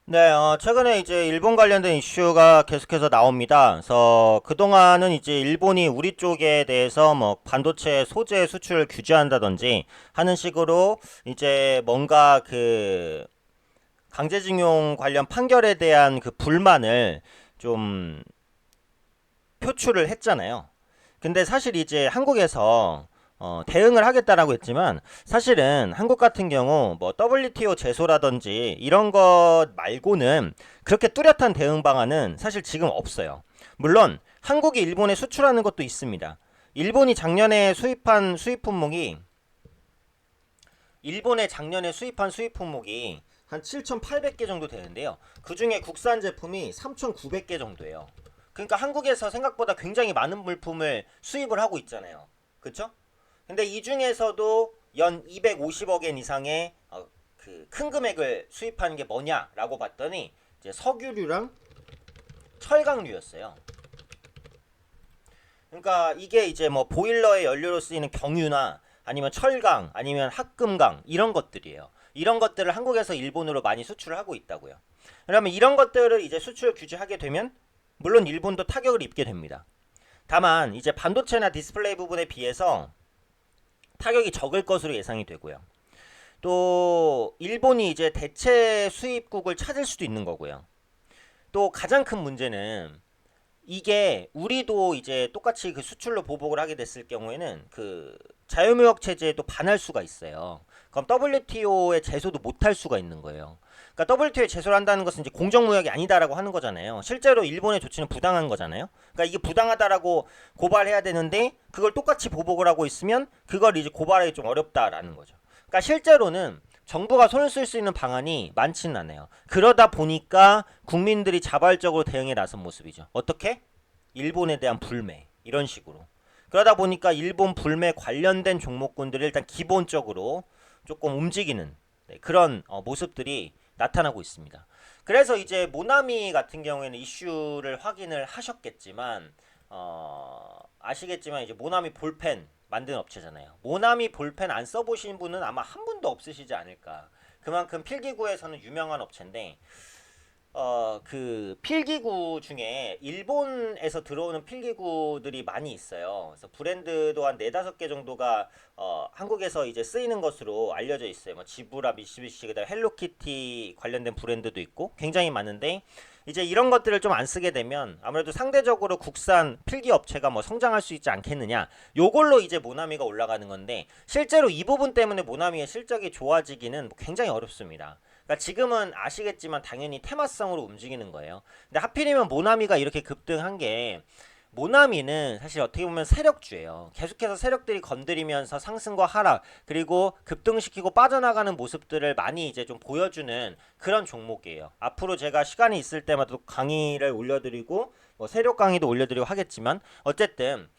네, 최근에 이제 일본 관련된 이슈가 계속해서 나옵니다. 그래서 그동안은 이제 일본이 우리 쪽에 대해서 뭐 반도체 소재 수출 규제한다든지 하는 식으로 이제 뭔가 그 강제징용 관련 판결에 대한 그 불만을 좀 표출을 했잖아요. 근데 사실 이제 한국에서 대응을 하겠다라고 했지만 사실은 한국 같은 경우 뭐 WTO 제소라든지 이런 것 말고는 그렇게 뚜렷한 대응 방안은 사실 지금 없어요. 물론 한국이 일본에 수출하는 것도 있습니다. 일본이 작년에 수입한 수입 품목이 일본에 작년에 수입한 수입 품목이 한 7,800개 정도 되는데요. 그 중에 국산 제품이 3,900개 정도예요. 그러니까 한국에서 생각보다 굉장히 많은 물품을 수입을 하고 있잖아요. 그쵸? 근데 이 중에서도 연 250억 엔 이상의 그 큰 금액을 수입하는 게 뭐냐라고 봤더니 이제 석유류랑 철강류였어요. 그러니까 이게 이제 뭐 보일러의 연료로 쓰이는 경유나 아니면 철강 아니면 합금강 이런 것들이에요. 이런 것들을 한국에서 일본으로 많이 수출을 하고 있다고요. 그러면 이런 것들을 이제 수출 규제하게 되면 물론 일본도 타격을 입게 됩니다. 다만 이제 반도체나 디스플레이 부분에 비해서 타격이 적을 것으로 예상이 되고요. 또 일본이 이제 대체 수입국을 찾을 수도 있는 거고요. 또 가장 큰 문제는 이게 우리도 이제 똑같이 그 수출로 보복을 하게 됐을 경우에는 그 자유무역 체제에 또 반할 수가 있어요. 그럼 WTO에 제소도 못할 수가 있는 거예요. 그러니까 WTO에 제소를 한다는 것은 이제 공정무역이 아니다라고 하는 거잖아요. 실제로 일본의 조치는 부당한 거잖아요. 그러니까 이게 부당하다라고 고발해야 되는데 그걸 똑같이 보복을 하고 있으면 그걸 이제 고발하기 좀 어렵다라는 거죠. 그러니까 실제로는 정부가 손을 쓸 수 있는 방안이 많지는 않아요. 그러다 보니까 국민들이 자발적으로 대응에 나선 모습이죠. 어떻게? 일본에 대한 불매 이런 식으로. 그러다 보니까 일본 불매 관련된 종목군들이 일단 기본적으로 조금 움직이는 그런 모습들이 나타나고 있습니다. 그래서 이제 모나미 같은 경우에는 이슈를 확인을 하셨겠지만 아시겠지만 이제 모나미 볼펜 만든 업체잖아요. 모나미 볼펜 안 써보신 분은 아마 한 분도 없으시지 않을까. 그만큼 필기구에서는 유명한 업체인데 그 필기구 중에 일본에서 들어오는 필기구들이 많이 있어요. 그래서 브랜드도 한 네다섯 개 정도가 한국에서 이제 쓰이는 것으로 알려져 있어요. 뭐 지브라, 미쓰비시, 그다음 헬로키티 관련된 브랜드도 있고 굉장히 많은데 이제 이런 것들을 좀 안 쓰게 되면 아무래도 상대적으로 국산 필기 업체가 뭐 성장할 수 있지 않겠느냐. 요걸로 이제 모나미가 올라가는 건데 실제로 이 부분 때문에 모나미의 실적이 좋아지기는 굉장히 어렵습니다. 그러니까 지금은 아시겠지만 당연히 테마성으로 움직이는 거예요. 근데 하필이면 모나미가 이렇게 급등한 게 모나미는 사실 어떻게 보면 세력주예요. 계속해서 세력들이 건드리면서 상승과 하락 그리고 급등시키고 빠져나가는 모습들을 많이 이제 좀 보여주는 그런 종목이에요. 앞으로 제가 시간이 있을 때마다 강의를 올려드리고 뭐 세력 강의도 올려드리고 하겠지만 어쨌든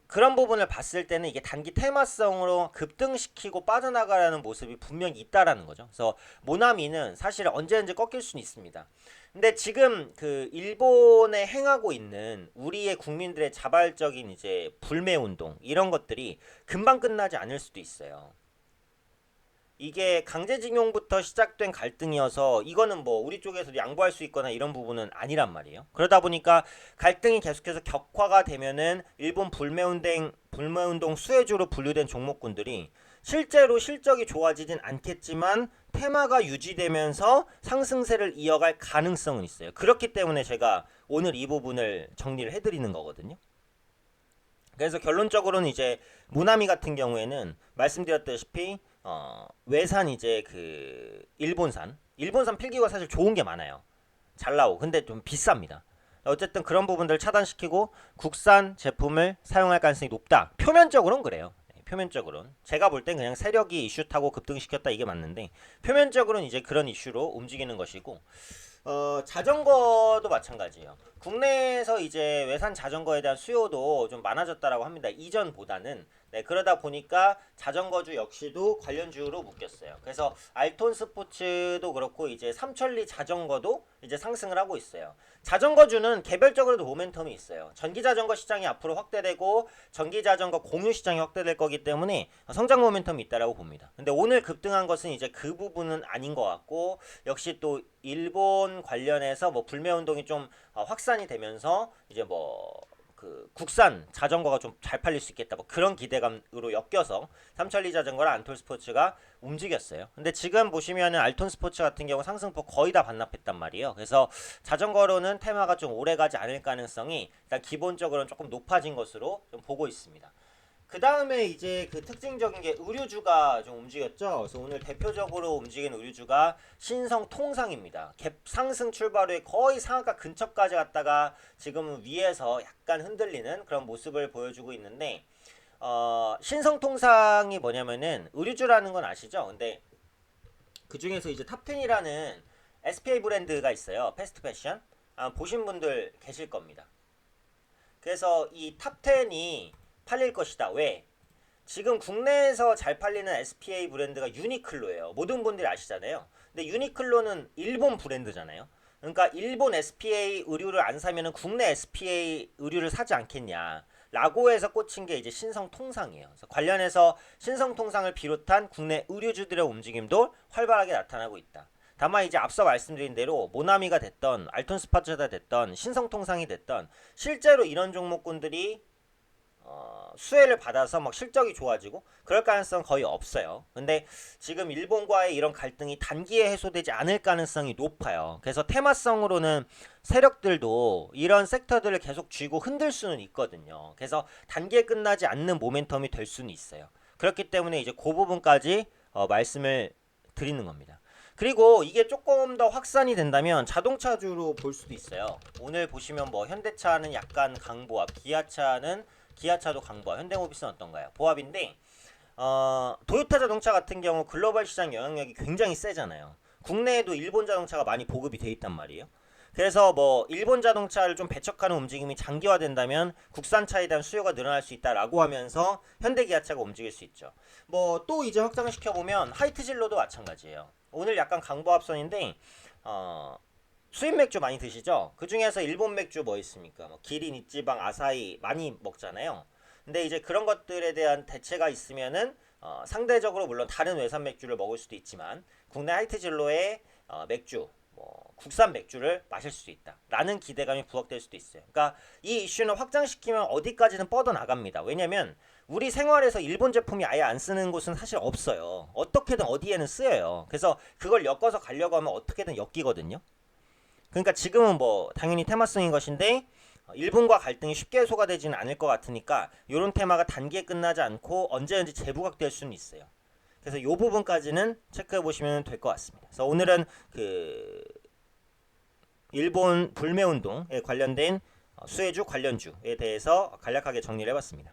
그런 부분을 봤을 때는 이게 단기 테마성으로 급등시키고 빠져나가라는 모습이 분명히 있다라는 거죠. 그래서 모나미는 사실 언제든지 꺾일 수는 있습니다. 근데 지금 그 일본에 행하고 있는 우리의 국민들의 자발적인 이제 불매 운동 이런 것들이 금방 끝나지 않을 수도 있어요. 이게 강제징용부터 시작된 갈등이어서 이거는 뭐 우리 쪽에서 양보할 수 있거나 이런 부분은 아니란 말이에요. 그러다 보니까 갈등이 계속해서 격화가 되면은 일본 불매운동 수혜주로 분류된 종목군들이 실제로 실적이 좋아지진 않겠지만 테마가 유지되면서 상승세를 이어갈 가능성은 있어요. 그렇기 때문에 제가 오늘 이 부분을 정리를 해드리는 거거든요. 그래서 결론적으로는 이제 모나미 같은 경우에는 말씀드렸다시피 외산 이제 그 일본산 필기가 사실 좋은 게 많아요. 잘 나오고 근데 좀 비쌉니다. 어쨌든 그런 부분들 차단시키고 국산 제품을 사용할 가능성이 높다. 표면적으로는 그래요. 표면적으로는 제가 볼 땐 그냥 세력이 이슈 타고 급등시켰다 이게 맞는데 표면적으로는 이제 그런 이슈로 움직이는 것이고 자전거도 마찬가지예요. 국내에서 이제 외산 자전거에 대한 수요도 좀 많아졌다라고 합니다. 이전보다는. 네, 그러다 보니까 자전거주 역시도 관련주로 묶였어요. 그래서 알톤 스포츠도 그렇고 이제 삼천리 자전거도 이제 상승을 하고 있어요. 자전거주는 개별적으로도 모멘텀이 있어요. 전기 자전거 시장이 앞으로 확대되고 전기 자전거 공유 시장이 확대될 거기 때문에 성장 모멘텀이 있다라고 봅니다. 근데 오늘 급등한 것은 이제 그 부분은 아닌 것 같고 역시 또 일본 관련해서 뭐 불매 운동이 좀 확산이 되면서 이제 뭐 그 국산 자전거가 좀 잘 팔릴 수 있겠다 뭐 그런 기대감으로 엮여서 삼천리 자전거랑 안톨 스포츠가 움직였어요. 근데 지금 보시면은 알톤 스포츠 같은 경우 상승폭 거의 다 반납했단 말이에요. 그래서 자전거로는 테마가 좀 오래 가지 않을 가능성이 일단 기본적으로는 조금 높아진 것으로 좀 보고 있습니다. 그 다음에 이제 그 특징적인 게 의류주가 좀 움직였죠. 그래서 오늘 대표적으로 움직인 의류주가 신성통상입니다. 갭 상승 출발 후에 거의 상한가 근처까지 갔다가 지금은 위에서 약간 흔들리는 그런 모습을 보여주고 있는데 신성통상이 뭐냐면은 의류주라는 건 아시죠? 근데 그 중에서 이제 탑10이라는 SPA 브랜드가 있어요. 패스트 패션. 보신 분들 계실 겁니다. 그래서 이 탑10이 팔릴 것이다. 왜? 지금 국내에서 잘 팔리는 SPA 브랜드가 유니클로예요. 모든 분들이 아시잖아요. 근데 유니클로는 일본 브랜드잖아요. 그러니까 일본 SPA 의류를 안 사면은 국내 SPA 의류를 사지 않겠냐. 라고 해서 꽂힌 게 이제 신성통상이에요. 그래서 관련해서 신성통상을 비롯한 국내 의류주들의 움직임도 활발하게 나타나고 있다. 다만 이제 앞서 말씀드린 대로 모나미가 됐던 알톤 스파츠가 됐던 신성통상이 됐던 실제로 이런 종목군들이 수혜를 받아서 막 실적이 좋아지고 그럴 가능성 거의 없어요. 근데 지금 일본과의 이런 갈등이 단기에 해소되지 않을 가능성이 높아요. 그래서 테마성으로는 세력들도 이런 섹터들을 계속 쥐고 흔들 수는 있거든요. 그래서 단기에 끝나지 않는 모멘텀이 될 수는 있어요. 그렇기 때문에 이제 그 부분까지 말씀을 드리는 겁니다. 그리고 이게 조금 더 확산이 된다면 자동차주로 볼 수도 있어요. 오늘 보시면 뭐 현대차는 약간 강보합, 기아차도 강보합, 현대모비스는 어떤가요? 보합인데 도요타 자동차 같은 경우 글로벌 시장 영향력이 굉장히 세잖아요. 국내에도 일본 자동차가 많이 보급이 돼 있단 말이에요. 그래서 뭐 일본 자동차를 좀 배척하는 움직임이 장기화된다면 국산차에 대한 수요가 늘어날 수 있다라고 하면서 현대 기아차가 움직일 수 있죠. 뭐 또 이제 확장을 시켜보면 하이트진로도 마찬가지예요. 오늘 약간 강보합선인데 수입 맥주 많이 드시죠? 그 중에서 일본 맥주 뭐 있습니까? 뭐 기린, 이찌방, 아사히 많이 먹잖아요. 근데 이제 그런 것들에 대한 대체가 있으면은 상대적으로 물론 다른 외산 맥주를 먹을 수도 있지만 국내 하이트진로의 맥주 뭐 국산 맥주를 마실 수 있다라는 기대감이 부각될 수도 있어요. 그러니까 이 이슈는 확장시키면 어디까지는 뻗어나갑니다. 왜냐면 우리 생활에서 일본 제품이 아예 안 쓰는 곳은 사실 없어요. 어떻게든 어디에는 쓰여요. 그래서 그걸 엮어서 가려고 하면 어떻게든 엮이거든요. 그러니까 지금은 뭐 당연히 테마성인 것인데 일본과 갈등이 쉽게 해소가 되지는 않을 것 같으니까 이런 테마가 단기에 끝나지 않고 언제든지 재부각될 수는 있어요. 그래서 이 부분까지는 체크해 보시면 될 것 같습니다. 그래서 오늘은 그 일본 불매운동에 관련된 수혜주 관련주에 대해서 간략하게 정리를 해봤습니다.